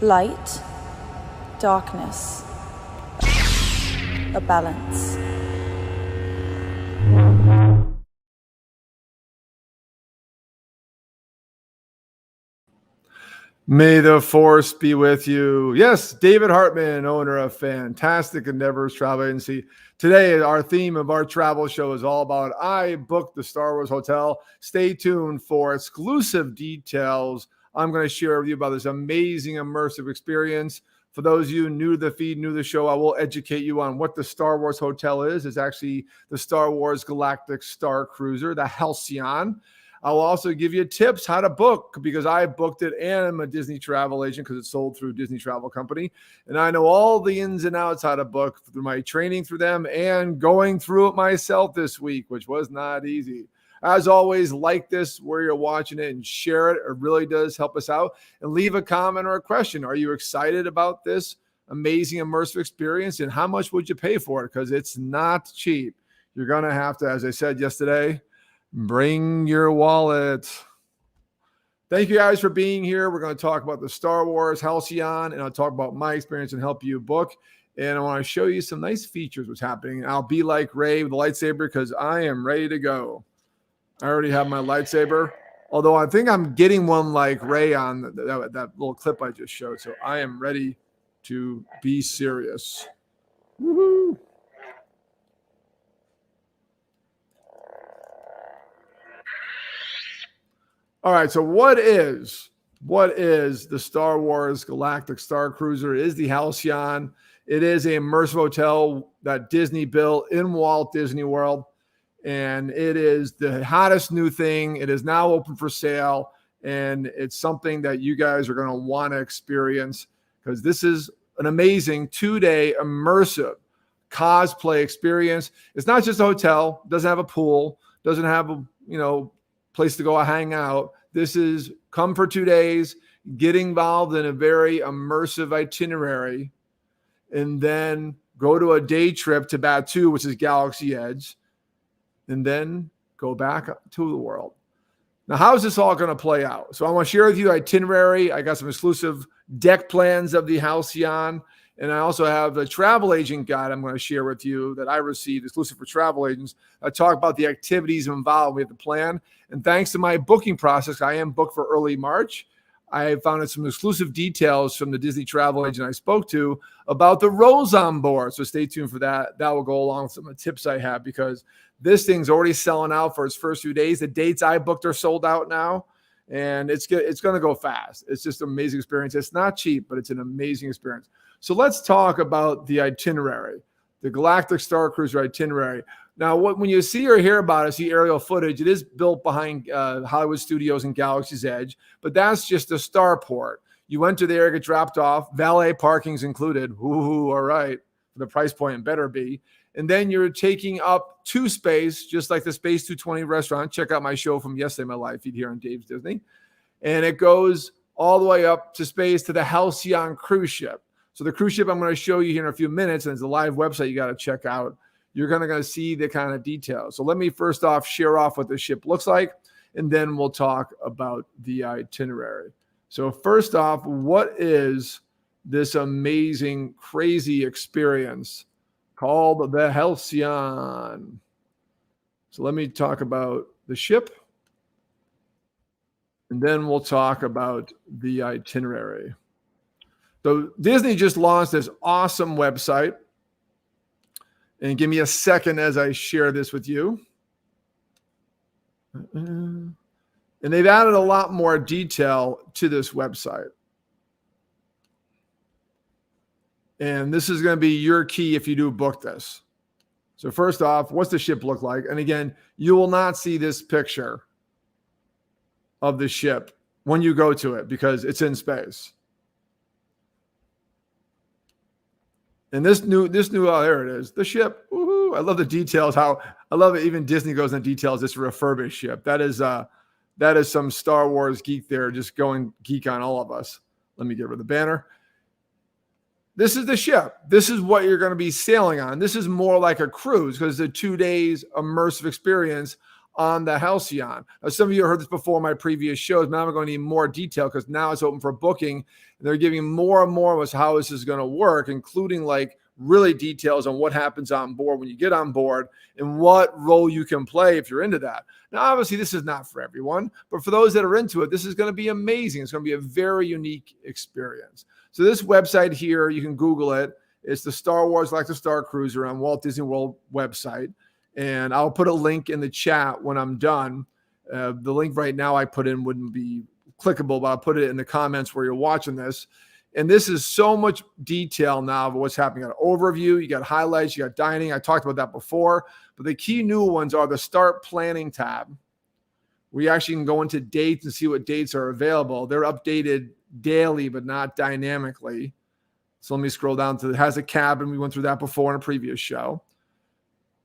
Light, darkness, a balance. May the force be with you. Yes, David Hartman, owner of Fantastic Endeavors Travel Agency. Today, our theme of our travel show is all about I booked the Star Wars Hotel. Stay tuned for exclusive details. I'm going to share with you about this amazing immersive experience. For those of you new to the feed, new to the show, I will educate you on what the Star Wars Hotel is. It's actually the Star Wars Galactic Starcruiser, the Halcyon. I'll also give you tips how to book because I booked it and I'm a Disney travel agent because it's sold through Disney Travel Company. And I know all the ins and outs how to book through my training through them and going through it myself this week, which was not easy. As always, like this where you're watching it and share it. It really does help us out. And leave a comment or a question. Are you excited about this amazing immersive experience? And how much would you pay for it? Because it's not cheap. You're going to have to, as I said yesterday, bring your wallet. Thank you guys for being here. We're going to talk about the Star Wars Halcyon, and I'll talk about my experience and help you book. And I want to show you some nice features, what's happening. I'll be like Ray with the lightsaber because I am ready to go. I already have my lightsaber, although I think I'm getting one like Ray on that little clip I just showed. So I am ready to be serious. Woohoo! All right, so what is the Star Wars Galactic Starcruiser? It is the Halcyon. It is an immersive hotel that Disney built in Walt Disney World, and it is the hottest new thing. It is now open for sale, and it's something that you guys are going to want to experience because this is an amazing 2-day immersive cosplay experience. It's not just a hotel, doesn't have a pool, doesn't have a, place to go hang out. This is come for 2 days, get involved in a very immersive itinerary, and then go to a day trip to Batuu, which is Galaxy Edge, and then go back to the world. Now, how is this all going to play out? So I want to share with you the itinerary. I got some exclusive deck plans of the Halcyon, and I also have the travel agent guide I'm going to share with you that I received exclusive for travel agents. I talk about the activities involved with the plan. And thanks to my booking process, I am booked for early March. I found some exclusive details from the Disney travel agent I spoke to about the rows on board. So stay tuned for that. That will go along with some of the tips I have because this thing's already selling out for its first few days. The dates I booked are sold out now. And it's going to go fast. It's just an amazing experience. It's not cheap, but it's an amazing experience. So let's talk about the itinerary, the Galactic Starcruiser itinerary. Now, when you see or hear about it, see aerial footage, it is built behind Hollywood Studios and Galaxy's Edge, but that's just a starport. You enter there, get dropped off, valet parking's included. Ooh, all right, for the price point, it better be. And then you're taking up to space, just like the Space 220 restaurant. Check out my show from yesterday, my live feed here on Dave's Disney. And it goes all the way up to space to the Halcyon cruise ship. So the cruise ship I'm going to show you here in a few minutes, and it's a live website you got to check out. You're going to see the kind of details. So let me first off share off what the ship looks like, and then we'll talk about the itinerary. So first off, what is this amazing, crazy experience called the Halcyon? So let me talk about the ship, and then we'll talk about the itinerary. So Disney just launched this awesome website. And give me a second as I share this with you. And they've added a lot more detail to this website. And this is going to be your key if you do book this. So first off, what's the ship look like? And again, you will not see this picture of the ship when you go to it because it's in space. And this new, oh, there it is, the ship. Woohoo! I love the details. How I love it. Even Disney goes into details. This refurbished ship. That is some Star Wars geek there, just going geek on all of us. Let me get rid of the banner. This is the ship. This is what you're going to be sailing on. This is more like a cruise because it's a 2 days immersive experience on the Halcyon. Now, some of you heard this before in my previous shows. Now I'm going to need more detail because now it's open for booking. And they're giving more and more of us how this is going to work, including like really details on what happens on board when you get on board and what role you can play if you're into that. Now, obviously, this is not for everyone, but for those that are into it, this is going to be amazing. It's going to be a very unique experience. So this website here, you can Google it. It's the Star Wars Galactic Starcruiser on Walt Disney World website. And I'll put a link in the chat when I'm done. The link right now I put in wouldn't be clickable, but I'll put it in the comments where you're watching this. And this is so much detail now of what's happening. You got an overview, you got highlights, you got dining. I talked about that before. But the key new ones are the Start Planning tab. We actually can go into dates and see what dates are available. They're updated daily, but not dynamically. So let me scroll down to it has a cabin. We went through that before in a previous show.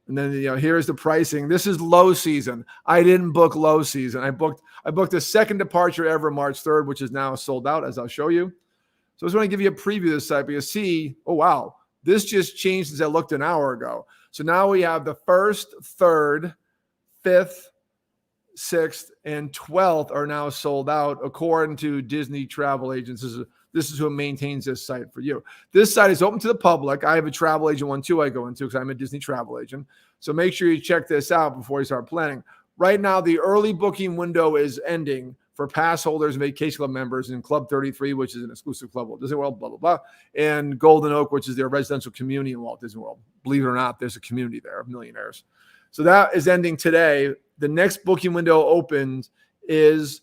And then, here's the pricing. This is low season. I didn't book low season. I booked the second departure ever, March 3rd, which is now sold out, as I'll show you. So I just want to give you a preview of this site, but you see, oh, wow, this just changed since I looked an hour ago. So now we have the 1st, 3rd, 5th, 6th, and 12th are now sold out, according to Disney travel agents. This is who maintains this site for you. This site is open to the public. I have a travel agent one too I go into because I'm a Disney travel agent. So make sure you check this out before you start planning. Right now, the early booking window is ending for pass holders and Vacation Club members in Club 33, which is an exclusive club of Disney World, blah, blah, blah, and Golden Oak, which is their residential community in Walt Disney World. Believe it or not, there's a community there of millionaires. So that is ending today. The next booking window opens is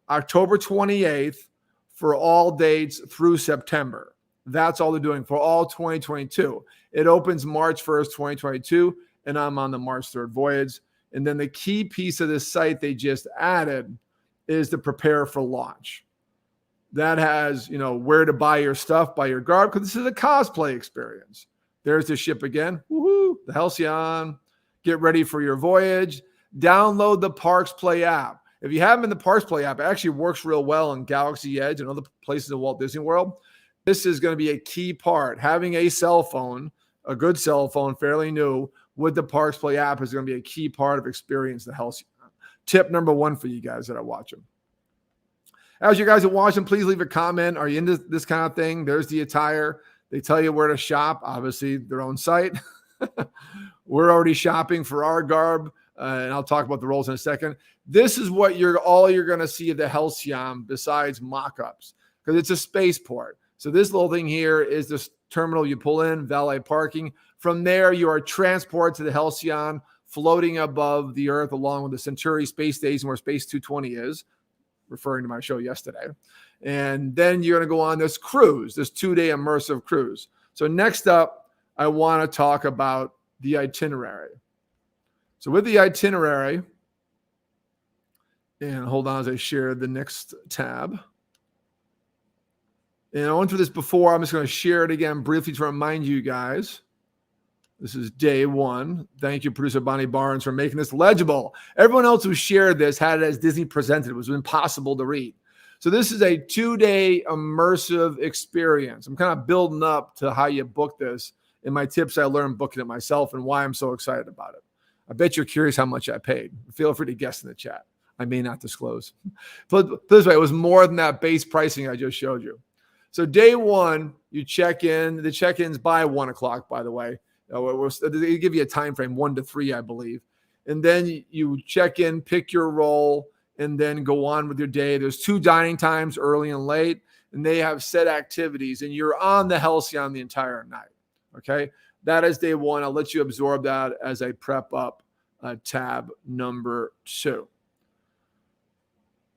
October 28th. For all dates through September. That's all they're doing for all 2022. It opens March 1st, 2022, and I'm on the March 3rd voyage. And then the key piece of this site they just added is to prepare for launch. That has, where to buy your stuff, buy your garb, because this is a cosplay experience. There's the ship again. Woohoo! The Halcyon. Get ready for your voyage. Download the Parks Play app. If you haven't been the Parks Play app, it actually works real well in Galaxy Edge and other places in Walt Disney World. This is going to be a key part. Having a cell phone, a good cell phone, fairly new, with the Parks Play app is going to be a key part of experience the Halcyon. Tip number 1 for you guys that are watching. As you guys are watching, please leave a comment. Are you into this kind of thing? There's the attire. They tell you where to shop. Obviously, their own site. We're already shopping for our garb. And I'll talk about the roles in a second. This is what you're going to see of the Halcyon besides mock-ups, because it's a spaceport. So this little thing here is this terminal you pull in, valet parking. From there, you are transported to the Halcyon, floating above the Earth along with the Centauri space station where Space 220 is, referring to my show yesterday. And then you're going to go on this cruise, this 2-day immersive cruise. So next up, I want to talk about the itinerary. So with the itinerary, and hold on as I share the next tab. And I went through this before. I'm just going to share it again briefly to remind you guys. This is day 1. Thank you, producer Bonnie Barnes, for making this legible. Everyone else who shared this had it as Disney presented. It was impossible to read. So this is a 2-day immersive experience. I'm kind of building up to how you book this and my tips I learned booking it myself and why I'm so excited about it. I bet you're curious how much I paid. Feel free to guess in the chat. I may not disclose. But this way, it was more than that base pricing I just showed you. So day 1, you check in. The check-in's by 1 o'clock, by the way. They give you a time frame, 1 to 3, I believe. And then you check in, pick your role, and then go on with your day. There's 2 dining times, early and late, and they have set activities. And you're on the Halcyon the entire night, okay? That is day 1. I'll let you absorb that as I prep up tab number 2.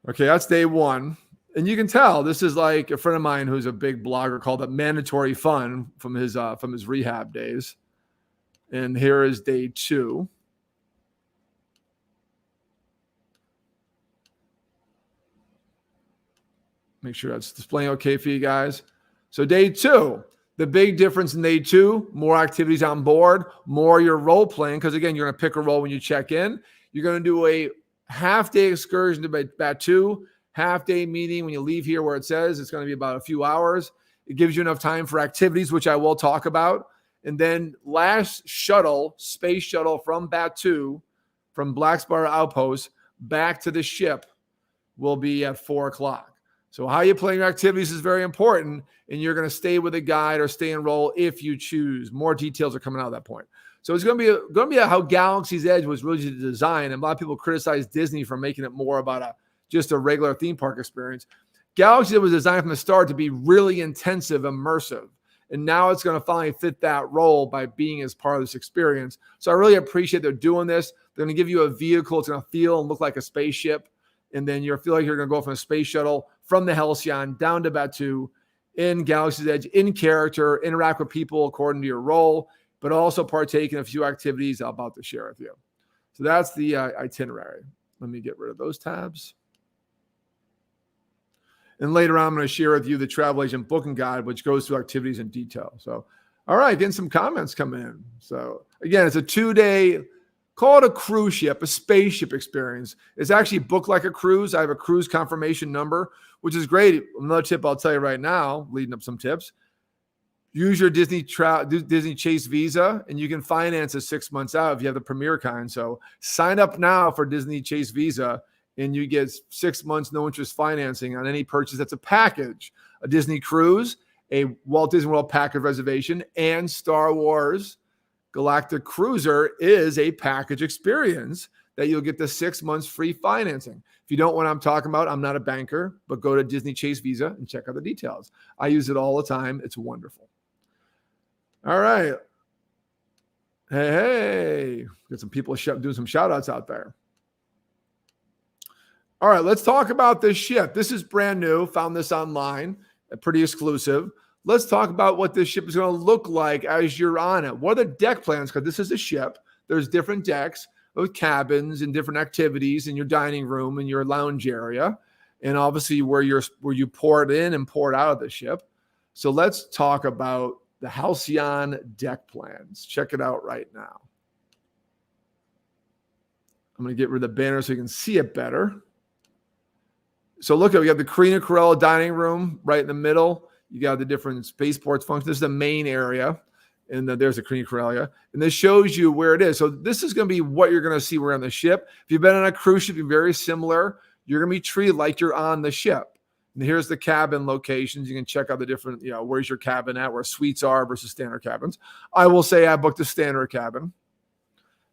Okay, that's day 1. And you can tell this is like a friend of mine who's a big blogger called it Mandatory Fun from his rehab days. And here is day 2. Make sure that's displaying okay for you guys. So day 2. The big difference in day 2, more activities on board, more your role playing, because again, you're going to pick a role when you check in. You're going to do a half-day excursion to Batuu, half-day meeting when you leave here where it says it's going to be about a few hours. It gives you enough time for activities, which I will talk about. And then last shuttle, space shuttle from Batuu from Black Spire Outpost back to the ship will be at 4 o'clock. So how you plan your activities is very important, and you're going to stay with a guide or stay and roll if you choose. More details are coming out at that point. So it's going to be how Galaxy's Edge was really designed, and a lot of people criticize Disney for making it more about just a regular theme park experience. Galaxy's Edge was designed from the start to be really intensive, immersive, and now it's going to finally fit that role by being as part of this experience. So I really appreciate they're doing this. They're going to give you a vehicle. It's going to feel and look like a spaceship. And then you feel like you're going to go from a space shuttle from the Halcyon down to Batuu in Galaxy's Edge, in character, interact with people according to your role, but also partake in a few activities I'm about to share with you. So that's the itinerary. Let me get rid of those tabs. And later on, I'm going to share with you the travel agent booking guide, which goes through activities in detail. So, all right, getting some comments coming in. So again, it's a 2-day, call it a cruise ship, a spaceship experience. It's actually booked like a cruise. I have a cruise confirmation number, which is great. Another tip I'll tell you right now, leading up some tips. Use your Disney Chase Visa, and you can finance it 6 months out if you have the Premier kind. So sign up now for Disney Chase Visa, and you get 6 months no interest financing on any purchase that's a package, a Disney cruise, a Walt Disney World package reservation, and Star Wars Galactic Cruiser is a package experience that you'll get the 6 months free financing. If you don't know what I'm talking about, I'm not a banker, but go to Disney Chase Visa and check out the details. I use it all the time. It's wonderful. All right. Hey. Got some people doing some shout outs out there. All right, let's talk about this ship. This is brand new. Found this online. Pretty exclusive. Let's talk about what this ship is going to look like as you're on it. What are the deck plans? Because this is a ship. There's different decks with cabins and different activities in your dining room and your lounge area, and obviously where you port in and port out of the ship. So let's talk about the Halcyon deck plans. Check it out right now. I'm going to get rid of the banner so you can see it better. So look at, we have the Carina Corella dining room right in the middle. You got the different spaceports function. This is the main area. And then there's the Carina Corella. And this shows you where it is. So this is going to be what you're going to see. We're on the ship. If you've been on a cruise ship, you're very similar. You're going to be treated like you're on the ship. And here's the cabin locations. You can check out the different, where's your cabin at, where suites are versus standard cabins. I will say I booked a standard cabin.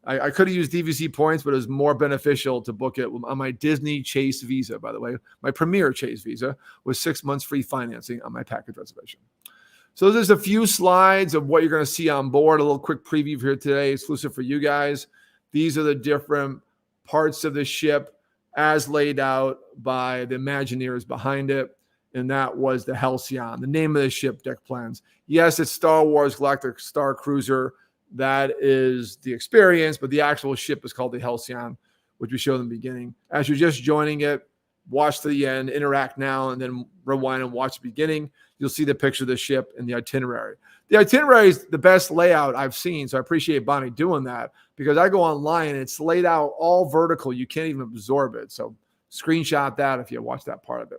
I could have used DVC points, but it was more beneficial to book it on my Disney Chase Visa, by the way. My Premier Chase Visa was 6 months free financing on my package reservation. So there's a few slides of what you're going to see on board. A little quick preview here today, exclusive for you guys. These are the different parts of the ship as laid out by the Imagineers behind it. And that was the Halcyon, the name of the ship, deck plans. Yes, it's Star Wars Galactic Starcruiser. That is the experience, but the actual ship is called the Halcyon, which we showed in the beginning. As you're just joining it, watch to the end, interact now, and then rewind and watch the beginning. You'll see the picture of the ship and the itinerary. The itinerary is the best layout I've seen, so I appreciate Bonnie doing that, because I go online and it's laid out all vertical. You can't even absorb it. So screenshot that if you watch that part of it.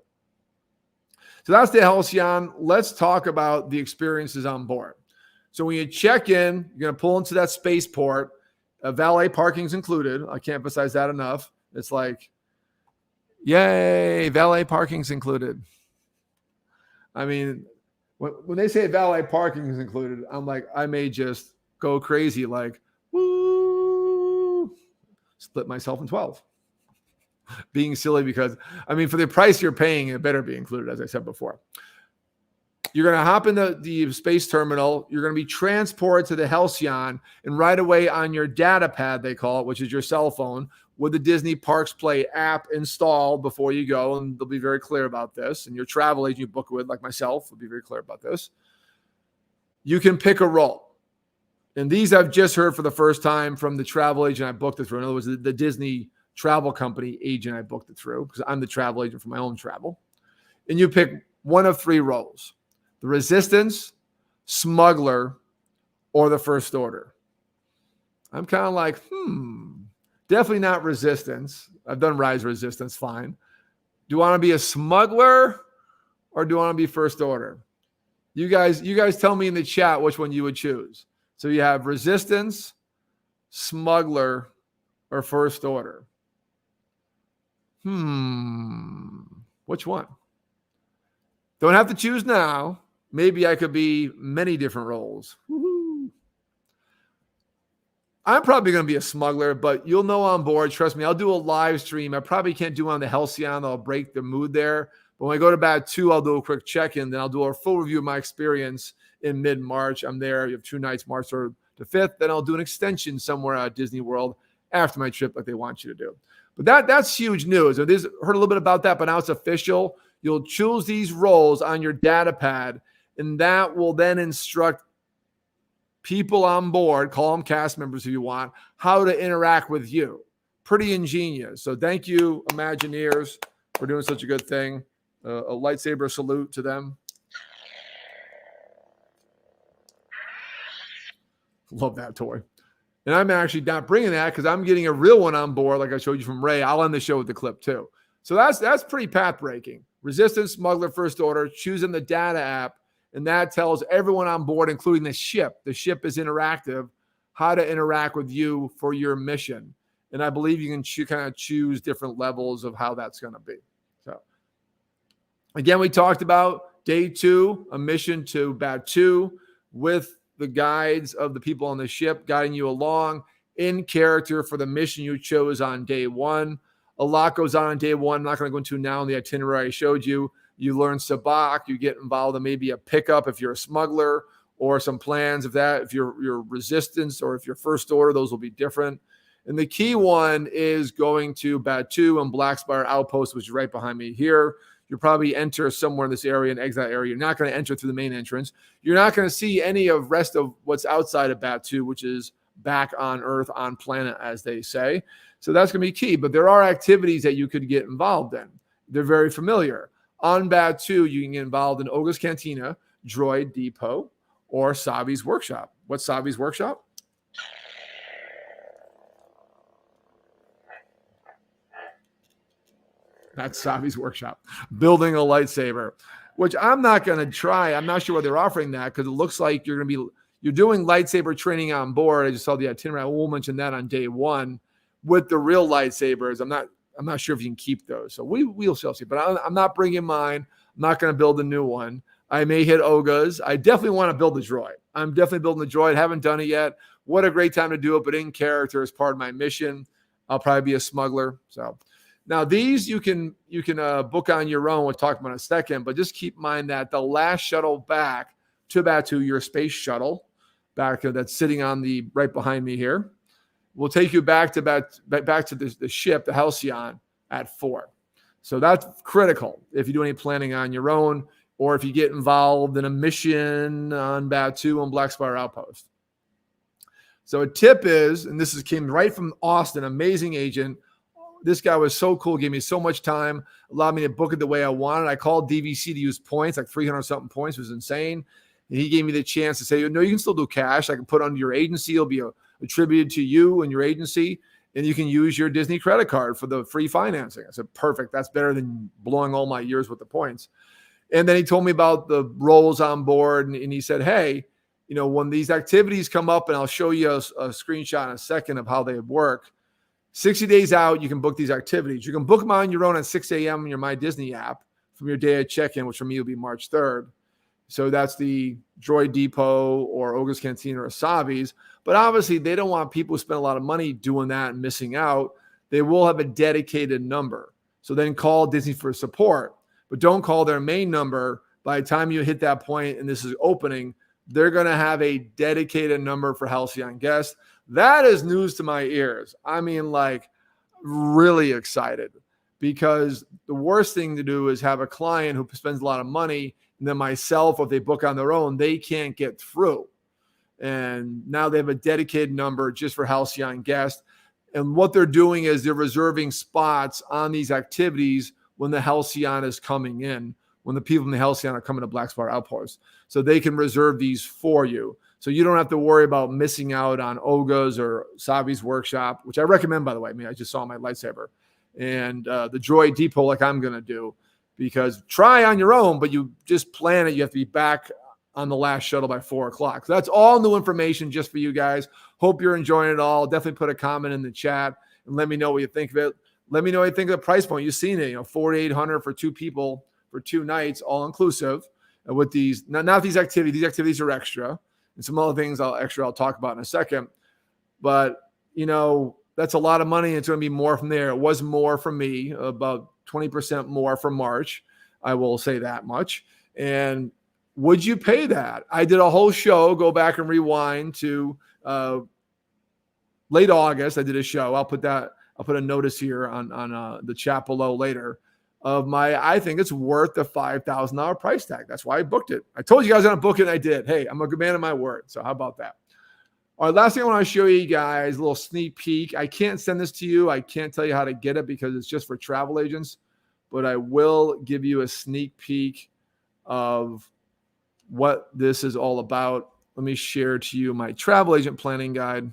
So that's the Halcyon. Let's talk about the experiences on board. So when you check in, you're going to pull into that spaceport. Valet parking is included. I can't emphasize that enough. It's like, yay, valet parking is included. I mean, when they say valet parking is included, I'm like, I may just go crazy, like, woo, split myself in 12. Being silly because, I mean, for the price you're paying, it better be included, as I said before. You're going to hop in the space terminal. You're going to be transported to the Halcyon, and right away on your Datapad, they call it, which is your cell phone, with the Disney Parks Play app installed before you go, and they'll be very clear about this. And your travel agent you book with, like myself, will be very clear about this. You can pick a role. And these I've just heard for the first time from the travel agent I booked it through. In other words, the Disney travel company agent I booked it through, because I'm the travel agent for my own travel. And you pick one of 3 roles: the Resistance, Smuggler, or the First Order. I'm kind of like, definitely not Resistance. I've done Rise Resistance, fine. Do you want to be a Smuggler or do you want to be First Order? You guys tell me in the chat which one you would choose. So you have Resistance, Smuggler, or First Order? Which one? Don't have to choose now. Maybe I could be many different roles. Woo-hoo. I'm probably going to be a smuggler, but you'll know on board. Trust me, I'll do a live stream. I probably can't do it on the Halcyon. I'll break the mood there. But when I go to Batuu, I'll do a quick check-in. Then I'll do a full review of my experience in mid-March. I'm there. You have 2 nights, March 3rd to 5th. Then I'll do an extension somewhere at Disney World after my trip like they want you to do. But that's huge news. I heard a little bit about that, but now it's official. You'll choose these roles on your Datapad, and that will then instruct people on board, call them cast members if you want, how to interact with you. Pretty ingenious. So thank you, Imagineers, for doing such a good thing. A lightsaber salute to them. Love that toy. And I'm actually not bringing that because I'm getting a real one on board, like I showed you from Ray. I'll end the show with the clip too. So that's pretty path-breaking. Resistance, Smuggler, First Order, choosing the data app, and that tells everyone on board, including the ship. The ship is interactive, how to interact with you for your mission. And I believe you can kind of choose different levels of how that's going to be. So, again, we talked about day 2, a mission to Batuu with the guides of the people on the ship guiding you along in character for the mission you chose on day 1. A lot goes on day 1. I'm not going to go into now in the itinerary I showed you. You learn sabacc. You get involved in maybe a pickup if you're a smuggler, or some plans of that. If you're resistance or if you're First Order, those will be different. And the key one is going to Batuu and Blackspire Outpost, which is right behind me here. You'll probably enter somewhere in this area and exit area. You're not going to enter through the main entrance. You're not going to see any of rest of what's outside of Batuu, which is back on Earth, on planet, as they say. So that's going to be key. But there are activities that you could get involved in. They're very familiar. On Batuu, you can get involved in Oga's Cantina, Droid Depot, or Savi's Workshop. What's Savi's Workshop? That's Savi's Workshop. Building a lightsaber, which I'm not going to try. I'm not sure why they're offering that, because it looks like you're doing lightsaber training on board. I just saw the itinerary. I will mention that on day 1 with the real lightsabers. I'm not sure if you can keep those. So we'll see. But I'm not bringing mine. I'm not going to build a new one. I may hit Oga's. I definitely want to build the droid. I'm definitely building the droid. Haven't done it yet. What a great time to do it, but in character as part of my mission. I'll probably be a smuggler. So now these you can book on your own. We'll talk about in a second, but just keep in mind that the last shuttle back to Batuu, your space shuttle, back that's sitting on the right behind me here, will take you back to the ship, the Halcyon, at 4. So that's critical if you do any planning on your own, or if you get involved in a mission on Batuu and Blackspire Outpost. So a tip is, and this came right from Austin, amazing agent. This guy was so cool, gave me so much time, allowed me to book it the way I wanted. I called DVC to use points, like 300-something points. It was insane. And he gave me the chance to say, no, you can still do cash. I can put it under your agency. It'll be attributed to you and your agency, and you can use your Disney credit card for the free financing. I said, perfect. That's better than blowing all my years with the points. And then he told me about the roles on board, and he said, hey, when these activities come up, and I'll show you a screenshot in a second of how they work, 60 days out, you can book these activities. You can book them on your own at 6 a.m. in your My Disney app from your day of check-in, which for me will be March 3rd. So that's the Droid Depot or Oga's Cantina or Savi's. But obviously, they don't want people who spend a lot of money doing that and missing out. They will have a dedicated number. So then call Disney for support. But don't call their main number. By the time you hit that point and this is opening, they're going to have a dedicated number for Halcyon guests. That is news to my ears. I mean, like, really excited, because the worst thing to do is have a client who spends a lot of money, and then myself, if they book on their own, they can't get through. And now they have a dedicated number just for Halcyon guests. And what they're doing is they're reserving spots on these activities when the Halcyon is coming in, when the people from the Halcyon are coming to Blackspire Outpost. So they can reserve these for you. So you don't have to worry about missing out on Oga's or Savi's Workshop, which I recommend, by the way. I mean, I just saw my lightsaber. And the Droid Depot, like I'm going to do. Because try on your own, but you just plan it. You have to be back on the last shuttle by 4 o'clock. So that's all new information just for you guys. Hope you're enjoying it all. Definitely put a comment in the chat. and let me know what you think of it. Let me know what you think of the price point. You've seen it, $4,800 for 2 people for 2 nights, all inclusive. And with these, not these activities. These activities are extra, and some other things I'll talk about in a second. But that's a lot of money. And it's going to be more from there. It was more from me, about 20% more from March. I will say that much. And would you pay that? I did a whole show. Go back and rewind to late August. I did a show. I'll put a notice here on the chat below later of I think it's worth the $5,000 price tag. That's why I booked it. I told you guys I'm going to book it, and I did. Hey, I'm a good man of my word. So how about that? All right, last thing I want to show you guys, a little sneak peek. I can't send this to you. I can't tell you how to get it because it's just for travel agents, but I will give you a sneak peek of what this is all about. Let me share to you my travel agent planning guide.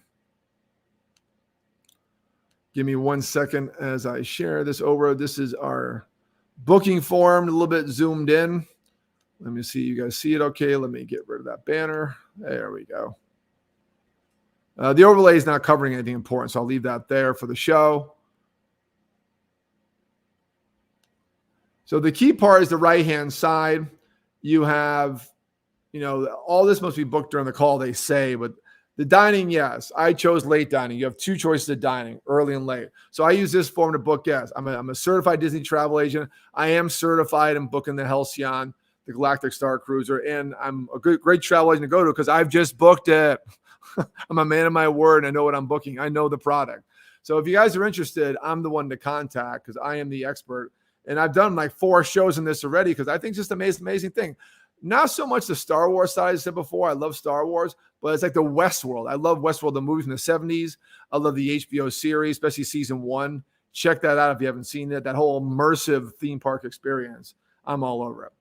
Give me 1 second as I share this over. This is our booking form, a little bit zoomed in. Let me see. You guys see it okay? Let me get rid of that banner. There we go. The overlay is not covering anything important, so I'll leave that there for the show. So the key part is the right-hand side. You have, all this must be booked during the call, they say, but the dining, yes. I chose late dining. You have 2 choices of dining, early and late. So I use this form to book, yes. I'm a certified Disney travel agent. I am certified in booking the Halcyon, the Galactic Starcruiser, and I'm a great travel agent to go to because I've just booked it. I'm a man of my word. And I know what I'm booking. I know the product. So if you guys are interested, I'm the one to contact because I am the expert. And I've done like 4 shows in this already because I think it's just an amazing thing. Not so much the Star Wars side, as I said before. I love Star Wars, but it's like the Westworld. I love Westworld, the movie from the 70s. I love the HBO series, especially season 1. Check that out if you haven't seen it. That whole immersive theme park experience. I'm all over it.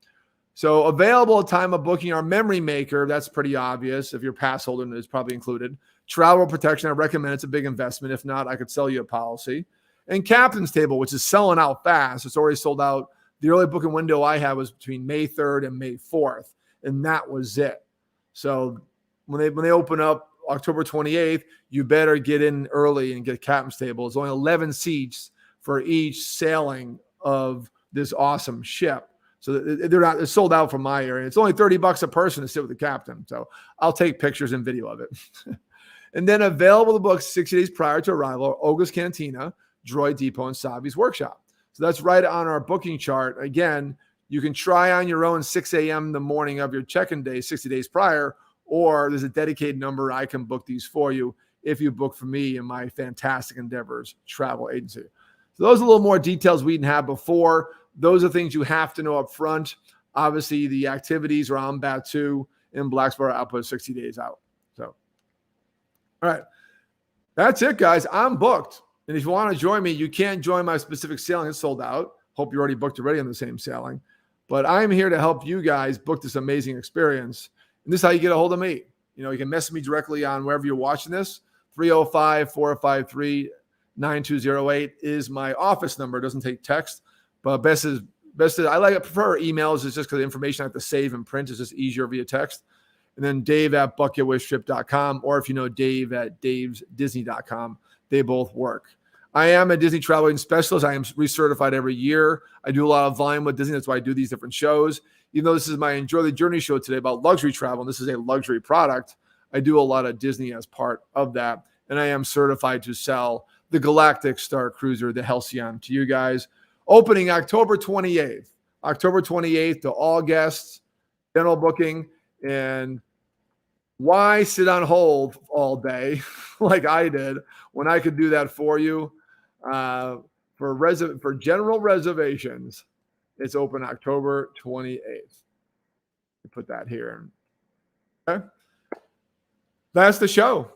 So available at time of booking, our memory maker, that's pretty obvious. If you're pass holder, it's probably included. Travel protection, I recommend. It's a big investment. If not, I could sell you a policy. And Captain's Table, which is selling out fast. It's already sold out. The early booking window I had was between May 3rd and May 4th, and that was it. So when they open up October 28th, you better get in early and get Captain's Table. There's only 11 seats for each sailing of this awesome ship. So it's sold out from my area. It's only $30 a person to sit with the captain. So I'll take pictures and video of it. And then available to book 60 days prior to arrival, Olga's Cantina, Droid Depot, and Savi's Workshop. So that's right on our booking chart. Again, you can try on your own 6 a.m. the morning of your check-in day, 60 days prior, or there's a dedicated number. I can book these for you if you book for me in my Fantastic Endeavors travel agency. So those are a little more details we didn't have before. Those are things you have to know up front. Obviously, the activities are on Batuu in Blacksburg. I'll put 60 days out. So, all right. That's it, guys. I'm booked. And if you want to join me, you can't join my specific sailing. It's sold out. Hope you're already booked already on the same sailing. But I'm here to help you guys book this amazing experience. And this is how you get a hold of me. You can message me directly on wherever you're watching this. 305-453-9208 is my office number. It doesn't take text. But best is I prefer emails. It's just because the information I have to save and print is just easier via text. And then Dave@bucketwishtrip.com, or if you know Dave at davesdisney.com, they both work. I am a Disney travel agent specialist. I am recertified every year. I do a lot of volume with Disney. That's why I do these different shows. Even though this is my Enjoy the Journey show today about luxury travel, and this is a luxury product, I do a lot of Disney as part of that. And I am certified to sell the Galactic Starcruiser, the Halcyon, to you guys. Opening October 28th. October 28th to all guests, general booking. And why sit on hold all day like I did when I could do that for you? For general reservations, it's open October 28th. Put that here. Okay. That's the show.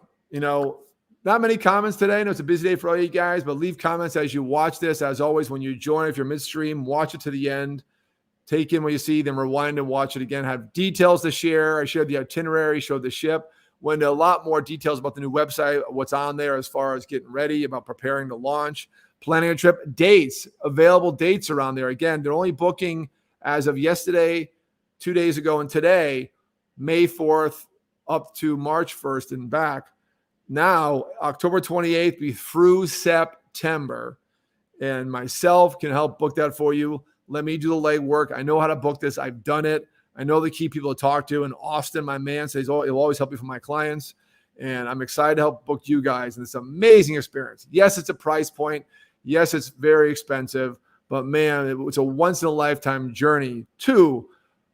Not many comments today. I know it's a busy day for all you guys, but leave comments as you watch this. As always, when you join, if you're midstream, watch it to the end. Take in what you see, then rewind and watch it again. Have details to share. I shared the itinerary, showed the ship. Went into a lot more details about the new website, what's on there as far as getting ready, about preparing to launch, planning a trip, dates, available dates around there. Again, they're only booking as of yesterday, 2 days ago, and today, May 4th up to March 1st and back. Now, October 28th be through September. September. And myself can help book that for you. Let me do the legwork. I know how to book this. I've done it. I know the key people to talk to. And Austin, my man, says, oh, it'll always help me for my clients. And I'm excited to help book you guys in this amazing experience. Yes, it's a price point. Yes, it's very expensive. But man, it's a once-in-a-lifetime journey to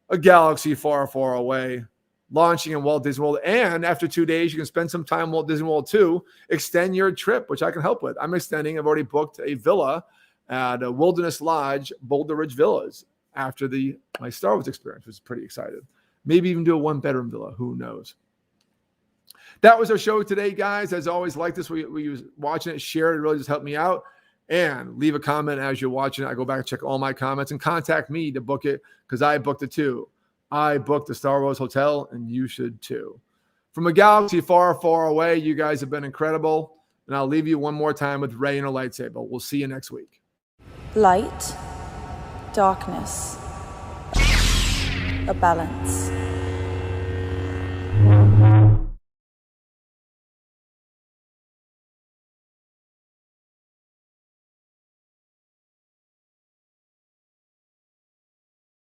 a galaxy far, far away, launching in Walt Disney World. And after 2 days, you can spend some time in Walt Disney World too. Extend your trip, which I can help with. I'm extending. I've already booked a villa at a Wilderness Lodge, Boulder Ridge Villas, after my Star Wars experience, which is pretty excited. Maybe even do a one-bedroom villa. Who knows? That was our show today, guys. As always, like this, we was watching it, share it. It really just helped me out. And leave a comment as you're watching it. I go back and check all my comments and contact me to book it because I booked it too. I booked the Star Wars Hotel, and you should too. From a galaxy far, far away, you guys have been incredible. And I'll leave you one more time with Rey and her lightsaber. We'll see you next week. Light, darkness, a balance.